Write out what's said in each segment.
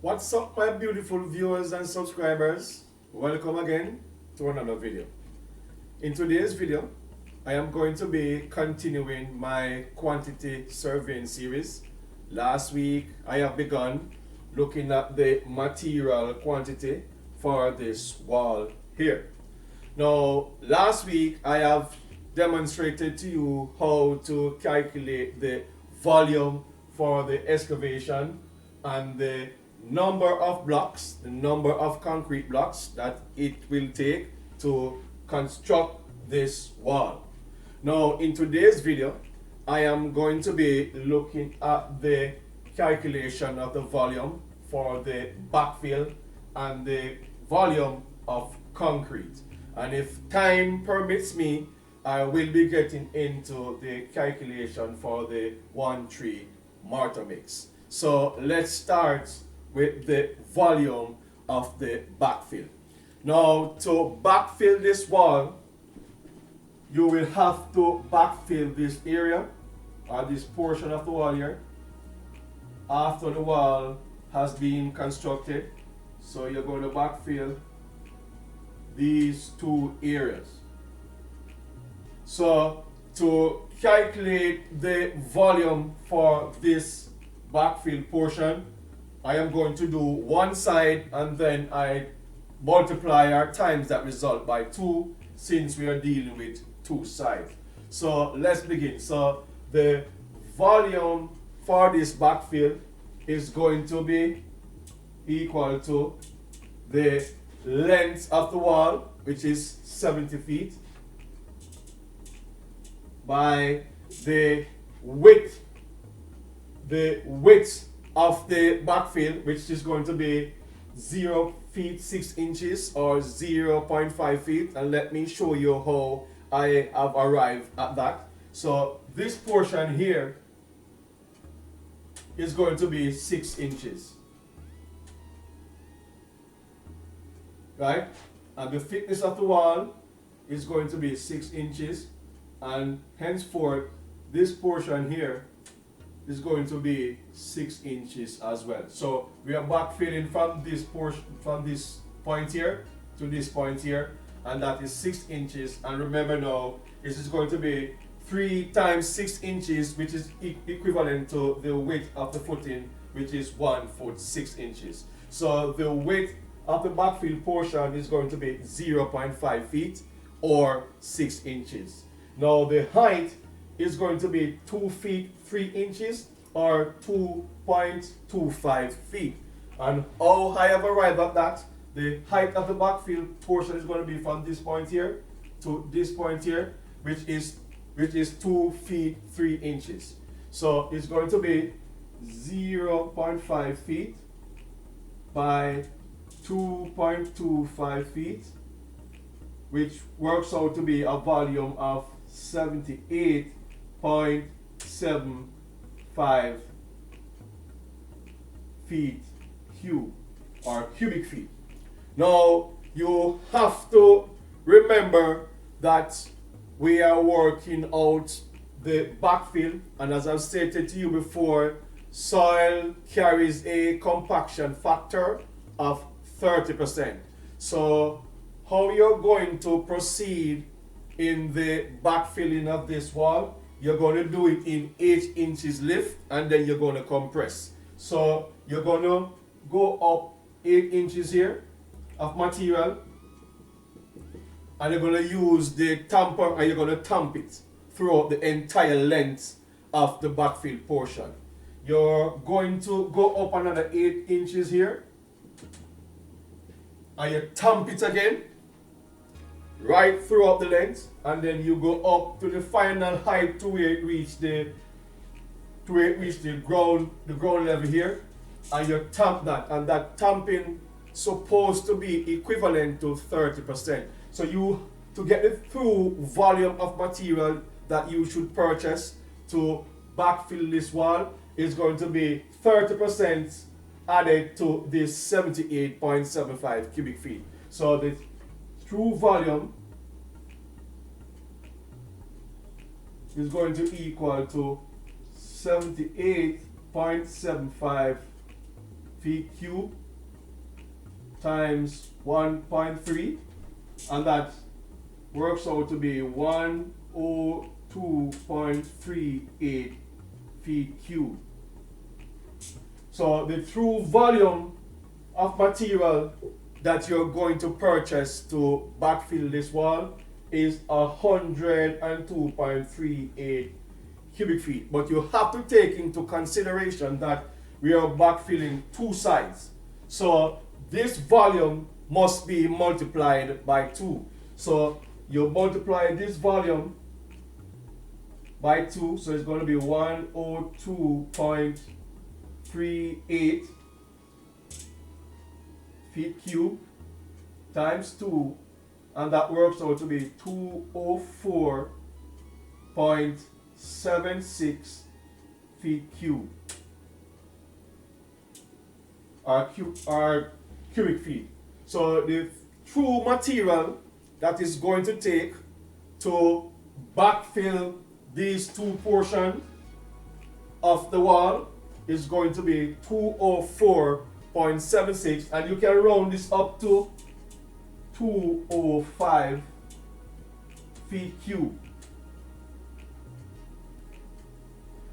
What's up, my beautiful viewers and subscribers? Welcome again to another video. In today's video, I am going to be continuing my quantity surveying series. Last week, I have begun looking at the material quantity for this wall here. Now, last week, I have demonstrated to you how to calculate the volume for the excavation and the number of blocks, the number of concrete blocks that it will take to construct this wall. Now, in today's video, I am going to be looking at the calculation of the volume for the backfill and the volume of concrete. And if time permits me, I will be getting into the calculation for the 1-3 mortar mix. So let's start with the volume of the backfill. Now, to backfill this wall, you will have to backfill this area or this portion of the wall here after the wall has been constructed. So you're going to backfill these two areas. So to calculate the volume for this backfill portion, I am going to do one side and then I multiply or times that result by 2 since we are dealing with two sides. So let's begin. So the volume for this backfill is going to be equal to the length of the wall, which is 70 feet, by the width of the backfill, which is going to be 0 feet 6 inches or 0.5 feet. And let me show you how I have arrived at that. So this portion here is going to be 6 inches, right? And the thickness of the wall is going to be 6 inches, and henceforth this portion here is going to be 6 inches as well. So we are backfilling from this portion, from this point here to this point here, and that is 6 inches. And remember now, this is going to be 3 times 6 inches, which is equivalent to the width of the footing, which is 1 foot 6 inches. So the width of the backfill portion is going to be 0.5 feet or 6 inches. Now the height is going to be 2 feet 3 inches or 2.25 feet. And how I have arrived at that, the height of the backfill portion is going to be from this point here to this point here, which is 2 feet 3 inches. So it's going to be 0.5 feet by 2.25 feet, which works out to be a volume of 78.75 feet cube or cubic feet. Now you have to remember that we are working out the backfill, and as I've stated to you before, soil carries a compaction factor of 30%. So how you're going to proceed in the backfilling of this wall, you're going to do it in 8 inches lift, and then you're going to compress. So you're going to go up 8 inches here of material, and you're going to use the tamper, and you're going to tamp it throughout the entire length of the backfill portion. You're going to go up another 8 inches here, and you tamp it again right throughout the length, and then you go up to the final height to where it reach the ground level here, and you tamp that, and that tamping supposed to be equivalent to 30%. So you, to get the true volume of material that you should purchase to backfill this wall is going to be 30% added to this 78.75 cubic feet. So the true volume is going to equal to 78.75 feet cube times 1.3, and that works out to be 102.38 feet cube. So the true volume of material that you're going to purchase to backfill this wall is 102.38 cubic feet. But you have to take into consideration that we are backfilling two sides. So this volume must be multiplied by 2. So you multiply this volume by 2, so it's going to be 102.38 feet cube times 2, and that works out to be 204.76 feet cube, or cubic feet. So the true material that is going to take to backfill these two portions of the wall is going to be 204.76, and you can round this up to 205 feet cube.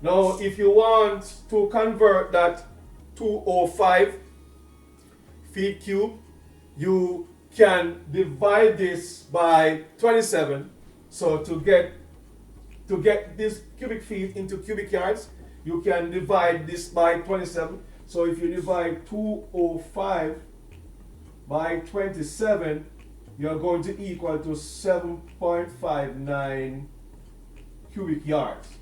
Now, if you want to convert that 205 feet cube, you can divide this by 27. So to get this cubic feet into cubic yards, you can divide this by 27. So if you divide 205 by 27, you're going to equal to 7.59 cubic yards.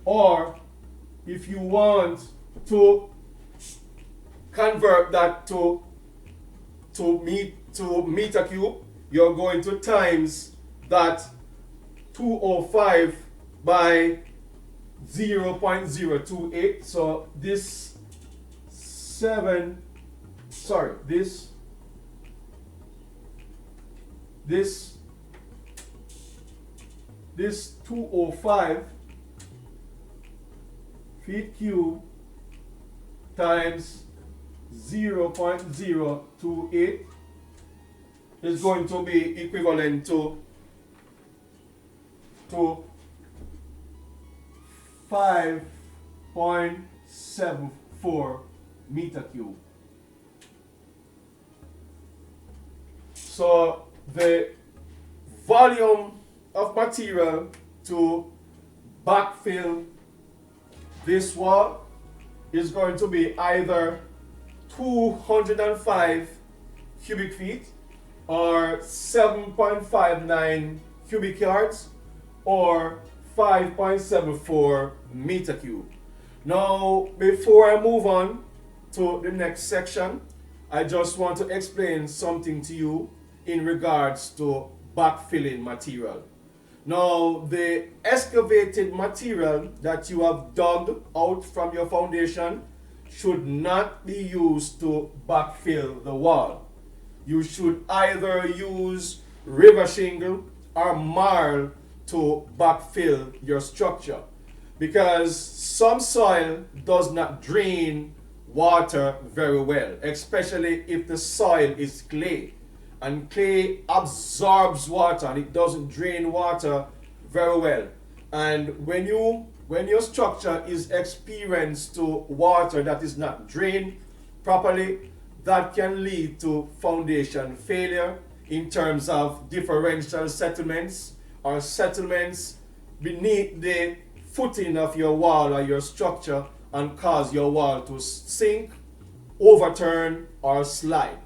Or if you want to convert that to meter cube, you're going to times that 205 by 0.028. So this 205 feet cube times 0.028 is going to be equivalent to 5.74 meter cube. So the volume of material to backfill this wall is going to be either 205 cubic feet or 7.59 cubic yards or 5.74 meter cube. Now, before I move on to the next section, I just want to explain something to you in regards to backfilling material. Now, the excavated material that you have dug out from your foundation should not be used to backfill the wall. You should either use river shingle or marl to backfill your structure, because some soil does not drain water very well, especially if the soil is clay. And clay absorbs water and it doesn't drain water very well. And when your structure is experienced to water that is not drained properly, that can lead to foundation failure in terms of differential settlements or settlements beneath the footing of your wall or your structure and cause your wall to sink, overturn, or slide.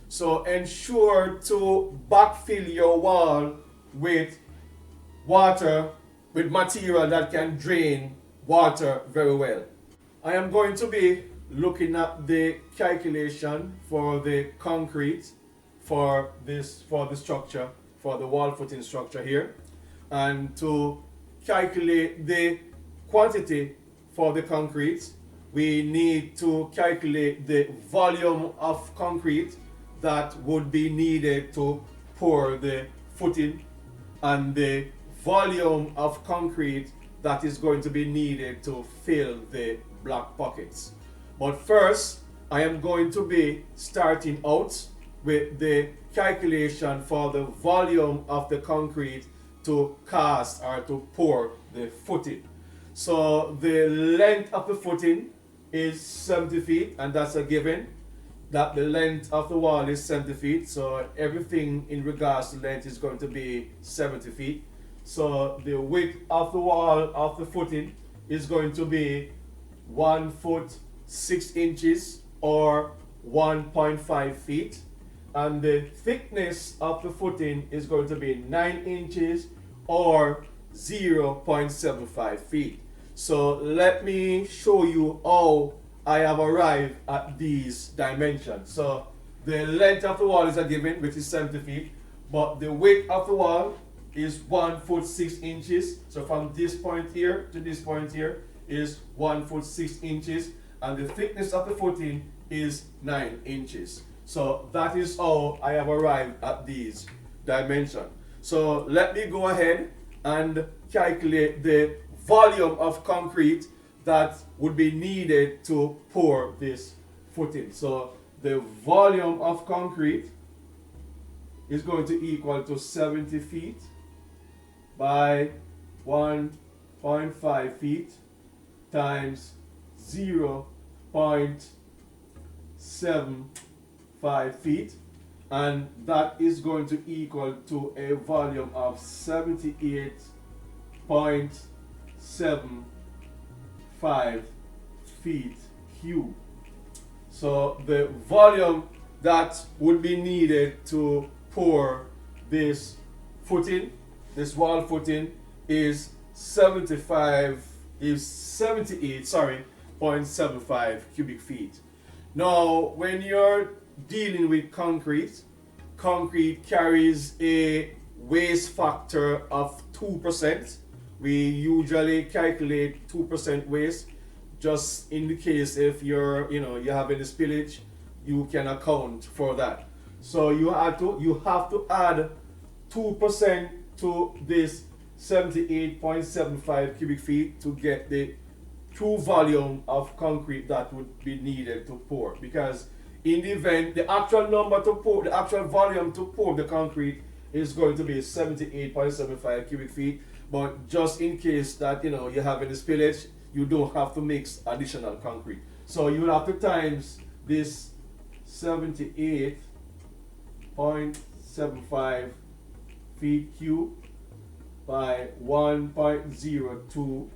So ensure to backfill your wall with material that can drain water very well. I am going to be looking at the calculation for the concrete for the structure, for the wall footing structure here, and to calculate the quantity for the concrete, we need to calculate the volume of concrete that would be needed to pour the footing and the volume of concrete that is going to be needed to fill the black pockets. But first, I am going to be starting out with the calculation for the volume of the concrete to cast or to pour the footing. So the length of the footing is 70 feet, and that's a given that the length of the wall is 70 feet. So everything in regards to length is going to be 70 feet. So the width of the wall of the footing is going to be 1 foot 6 inches or 1.5 feet. And the thickness of the footing is going to be 9 inches or 0.75 feet. So let me show you how I have arrived at these dimensions. So the length of the wall is a given, which is 70 feet, but the width of the wall is 1 foot 6 inches. So from this point here to this point here is 1 foot 6 inches, and the thickness of the footing is 9 inches. So that is how I have arrived at these dimensions. So let me go ahead and calculate the volume of concrete that would be needed to pour this footing. So the volume of concrete is going to equal to 70 feet by 1.5 feet times 0.75 feet, and that is going to equal to a volume of 78.75 feet cubed. So the volume that would be needed to pour this footing, this wall footing, is 78.75 cubic feet. Now, when you're dealing with concrete carries a waste factor of 2%. We usually calculate 2% waste just in the case if you have any spillage, you can account for that. So you have to add 2% to this 78.75 cubic feet to get the true volume of concrete that would be needed to pour, because in the event the actual number to pour, the actual volume to pour the concrete is going to be 78.75 cubic feet, but just in case that you have any spillage, you don't have to mix additional concrete. So you will have to times this 78.75 feet cubed by 1.02,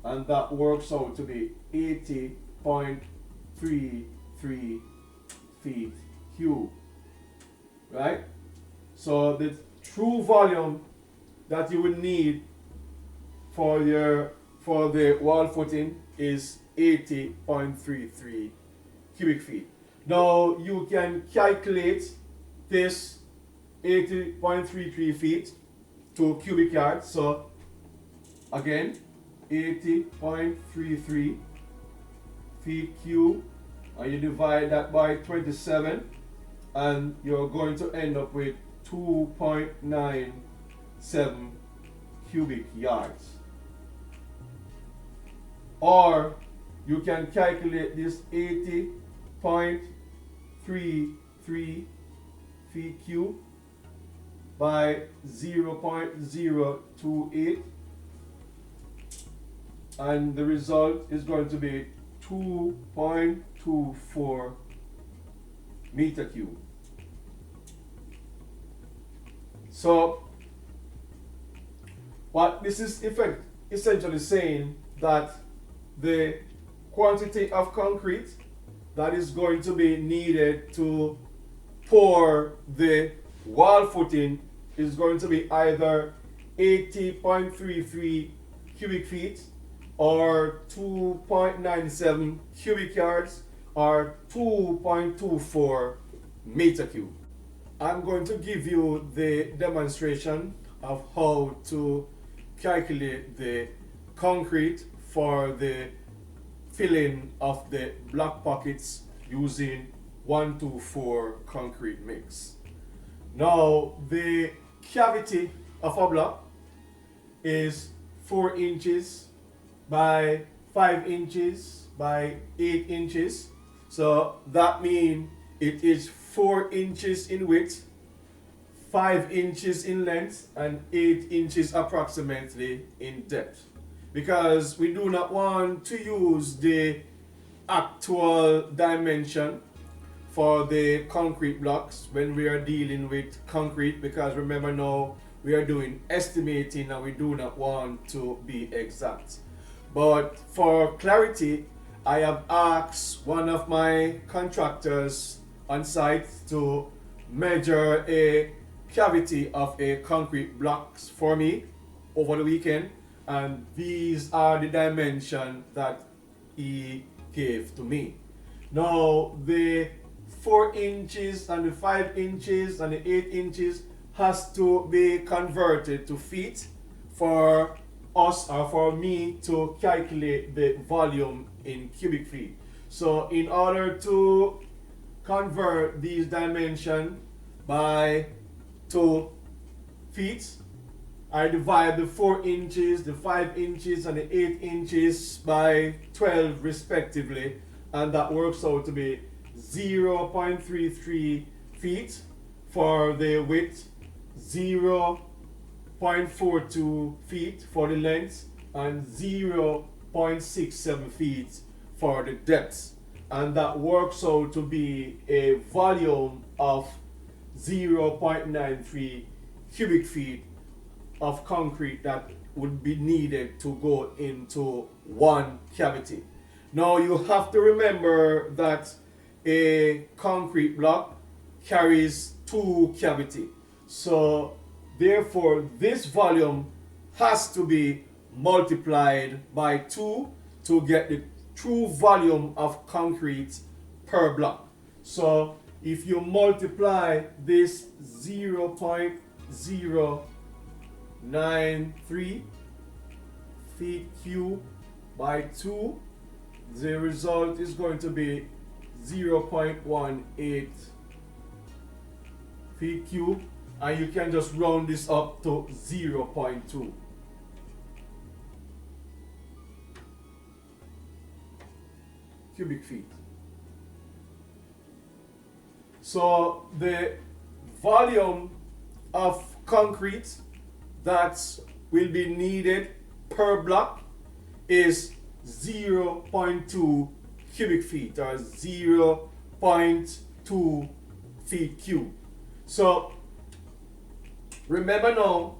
and that works out to be 80.33 feet cubed, right? So the true volume that you will need for the wall footing is 80.33 cubic feet. Now you can calculate this 80.33 feet to cubic yards. So again, 80.33 feet cubed, and you divide that by 27, and you're going to end up with 2.97 cubic yards. Or you can calculate this 80.33 feet cubed by 0.028, and the result is going to be 2.24 meter cube. So what this is essentially saying that the quantity of concrete that is going to be needed to pour the wall footing is going to be either 80.33 cubic feet or 2.97 cubic yards or 2.24 meter cube. I'm going to give you the demonstration of how to calculate the concrete for the filling of the black pockets using 1-4 concrete mix. Now the cavity of a block is 4 inches by 5 inches by 8 inches. So that means it is 4 inches in width, 5 inches in length, and 8 inches approximately in depth. Because we do not want to use the actual dimension for the concrete blocks when we are dealing with concrete, because remember now we are doing estimating and we do not want to be exact. But for clarity, I have asked one of my contractors on site to measure a cavity of a concrete blocks for me over the weekend, and these are the dimensions that he gave to me. Now the 4 inches and the 5 inches and the 8 inches has to be converted to feet for us, or for me, to calculate the volume in cubic feet. So in order to convert these dimensions to feet, I divide the 4 inches, the 5 inches, and the 8 inches by 12 respectively, and that works out to be 0.33 feet for the width, 0.42 feet for the length, and 0.67 feet for the depth. And that works out to be a volume of 0.93 cubic feet of concrete that would be needed to go into one cavity. Now you have to remember that a concrete block carries 2 cavities. So therefore this volume has to be multiplied by 2 to get the true volume of concrete per block. So if you multiply this 0.093 feet cube by 2, the result is going to be 0.18 feet cube, and you can just round this up to 0.2. cubic feet. So the volume of concrete that will be needed per block is 0.2 cubic feet, or 0.2 feet cube. So remember now,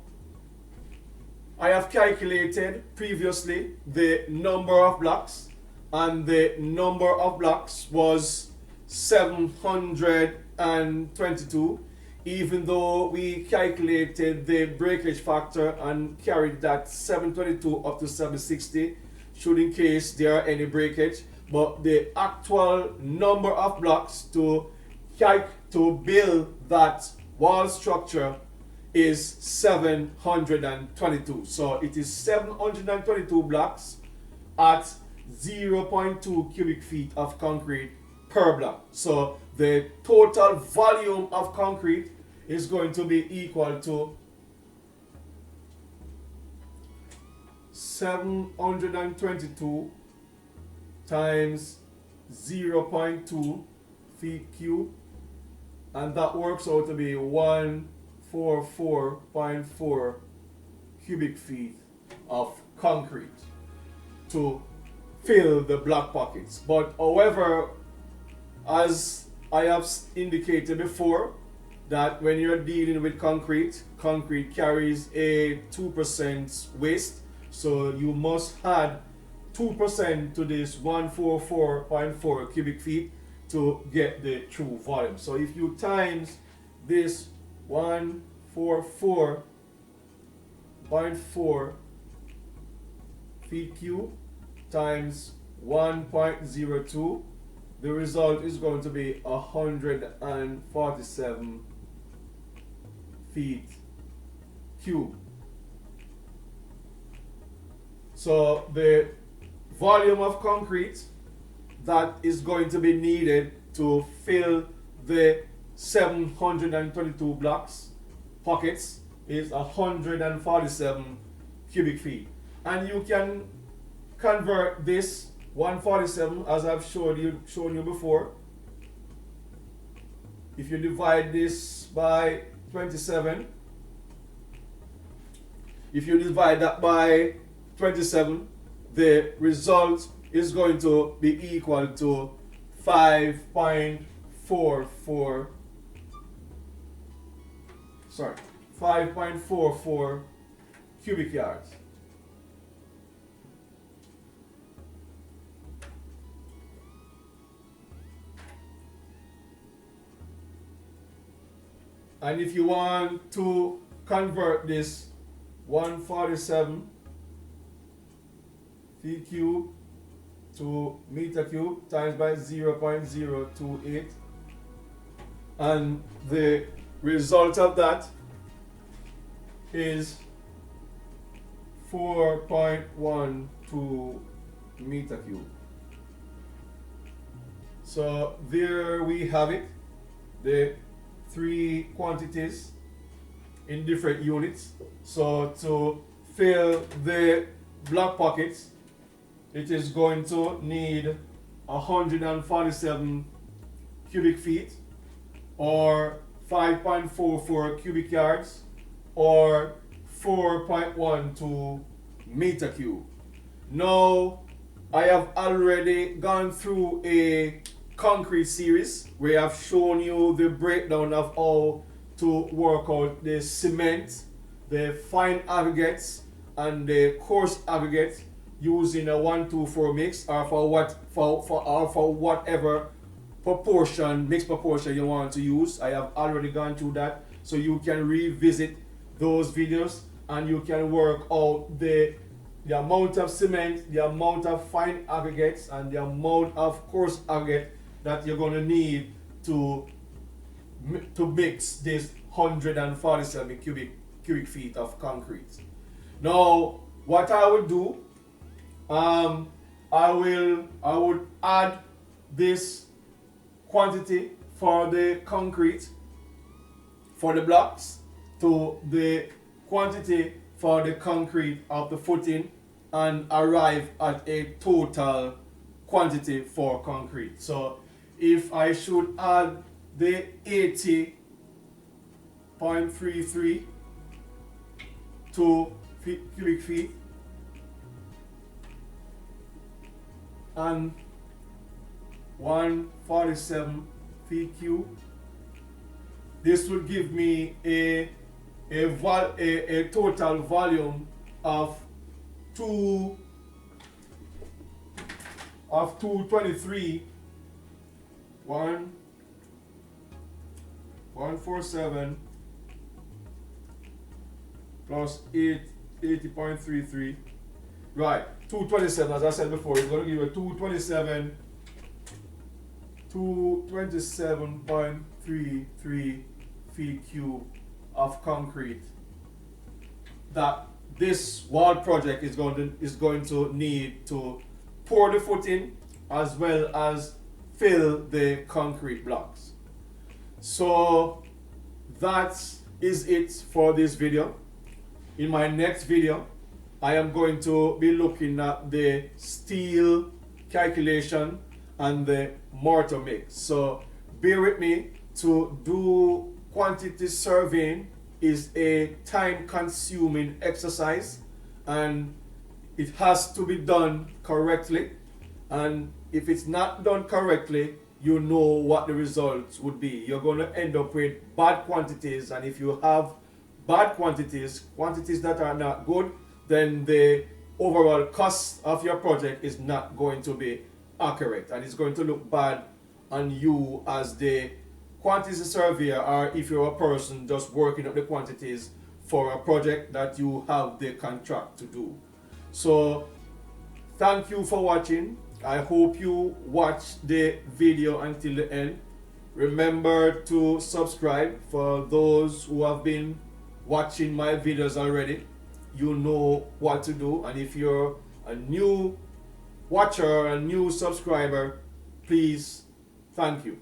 I have calculated previously the number of blocks, and the number of blocks was 722, even though we calculated the breakage factor and carried that 722 up to 760 should in case there are any breakage. But the actual number of blocks to build that wall structure is 722. So it is 722 blocks at 0.2 cubic feet of concrete per block. So the total volume of concrete is going to be equal to 722 times 0.2 feet cube, and that works out to be 144.4 cubic feet of concrete to fill the block pockets. But however, as I have indicated before, that when you're dealing with concrete carries a 2% waste, so you must add 2% to this 144.4 cubic feet to get the true volume. So if you times this 144.4 feet cube times 1.02, the result is going to be 147 feet cube. So the volume of concrete that is going to be needed to fill the 722 blocks pockets is 147 cubic feet. and you can convert this 147 as I've shown you before. If you divide this by 27, if you divide that by 27, the result is going to be equal to 5.44 cubic yards. And if you want to convert this 147 feet cube to meter cube times by 0.028, and the result of that is 4.12 meter cube. So there we have it, the three quantities in different units. So to fill the block pockets, it is going to need 147 cubic feet, or 5.44 cubic yards, or 4.12 meter cube. Now, I have already gone through a concrete series where I've shown you the breakdown of how to work out the cement, the fine aggregates, and the coarse aggregates using a 1-2-4 mix, or for whatever mixed proportion you want to use. I have already gone through that, so you can revisit those videos and you can work out the amount of cement, the amount of fine aggregates, and the amount of coarse aggregate that you're going to need to mix this 147 cubic feet of concrete. Now, what I will do, I would add this quantity for the concrete, for the blocks, to the quantity for the concrete of the footing, and arrive at a total quantity for concrete. So if I should add the 80.33 to cubic feet and 147 feet cube, this would give me a total volume of 223 147 plus 80.33, right, 227, as I said before, it's going to give you 227.33 feet cube of concrete that this wall project is going to need to pour the footing as well as fill the concrete blocks. So that is it for this video. In my next video, I am going to be looking at the steel calculation and the mortar mix. So bear with me. To do quantity surveying is a time-consuming exercise, and it has to be done correctly. And if it's not done correctly, you know what the results would be. You're going to end up with bad quantities, and if you have bad quantities that are not good, then the overall cost of your project is not going to be accurate, and it's going to look bad on you as the quantity surveyor, or if you're a person just working up the quantities for a project that you have the contract to do. So thank you for watching. I hope you watch the video until the end. Remember to subscribe. For those who have been watching my videos already, you know what to do. And if you're a new watcher, a new subscriber, please, thank you.